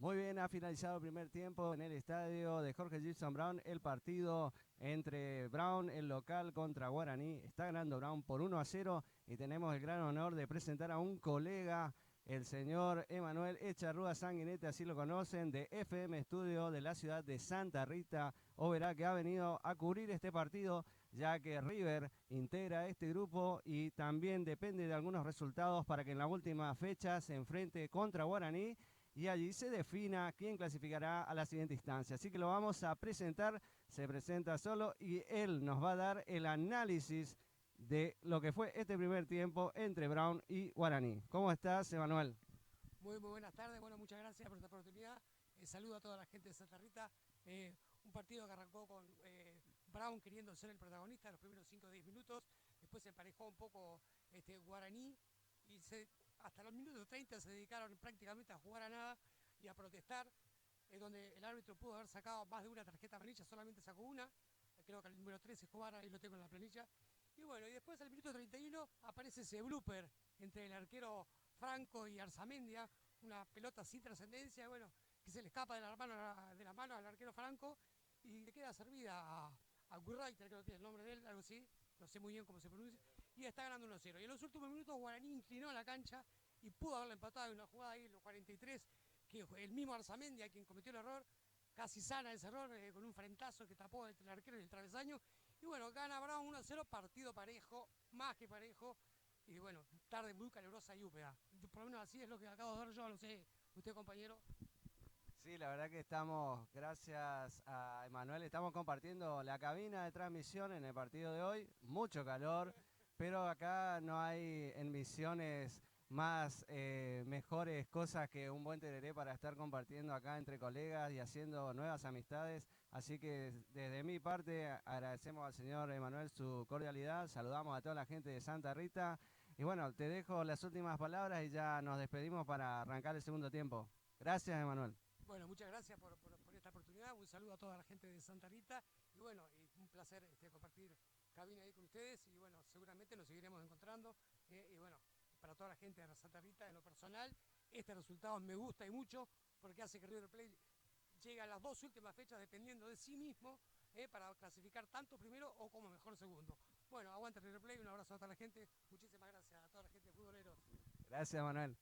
Muy bien, ha finalizado el primer tiempo en el estadio de Jorge Gibson Brown. El partido entre Brown, el local, contra Guaraní. Está ganando Brown por 1-0 y tenemos el gran honor de presentar a un colega, el señor Emanuel Echarrúa Sanguinete, así lo conocen, de FM Studio de la ciudad de Santa Rita. Verá que ha venido a cubrir este partido, ya que River integra este grupo y también depende de algunos resultados para que en la última fecha se enfrente contra Guaraní y allí se defina quién clasificará a la siguiente instancia. Así que lo vamos a presentar, se presenta solo y él nos va a dar el análisis de lo que fue este primer tiempo entre Brown y Guaraní. ¿Cómo estás, Emanuel? Muy buenas tardes, bueno, muchas gracias por esta oportunidad. Saludo a toda la gente de Santa Rita. Un partido que arrancó con Brown queriendo ser el protagonista en los primeros 5 o 10 minutos, después se emparejó un poco Guaraní y hasta los minutos 30 se dedicaron prácticamente a jugar a nada y a protestar, donde el árbitro pudo haber sacado más de una tarjeta amarilla, solamente sacó una, creo que el número 13 Escobar, ahí lo tengo en la planilla. Y bueno, y después al minuto 31 aparece ese blooper entre el arquero Franco y Arzamendia, una pelota sin trascendencia, bueno, que se le escapa de la mano al arquero Franco y le queda servida a Gurreiter, creo que es el nombre de él, algo así, no sé muy bien cómo se pronuncia, y está ganando 1-0. Y en los últimos minutos Guaraní inclinó la cancha y pudo haberla empatado en una jugada ahí en los 43, que el mismo Arzamendia, quien cometió el error, casi sana ese error, con un frentazo que tapó entre el arquero y el travesaño. Y bueno, gana Brown 1-0, partido parejo, más que parejo. Y bueno, tarde muy calurosa y húmeda. Por lo menos así es lo que acabo de ver yo, no sé, usted compañero. Sí, la verdad que estamos, gracias a Emanuel, estamos compartiendo la cabina de transmisión en el partido de hoy. Mucho calor, pero acá no hay en Misiones más mejores cosas que un buen tereré para estar compartiendo acá entre colegas y haciendo nuevas amistades. Así que desde mi parte agradecemos al señor Emanuel su cordialidad, saludamos a toda la gente de Santa Rita y bueno, te dejo las últimas palabras y ya nos despedimos para arrancar el segundo tiempo. Gracias, Emanuel. Bueno, muchas gracias por esta oportunidad. Un saludo a toda la gente de Santa Rita. Y bueno, un placer compartir cabina ahí con ustedes. Y bueno, seguramente nos seguiremos encontrando. Y bueno, para toda la gente de Santa Rita, en lo personal, este resultado me gusta y mucho porque hace que River Plate llegue a las dos últimas fechas dependiendo de sí mismo para clasificar tanto primero o como mejor segundo. Bueno, aguante River Plate. Un abrazo a toda la gente. Muchísimas gracias a toda la gente de futboleros. Gracias, Manuel.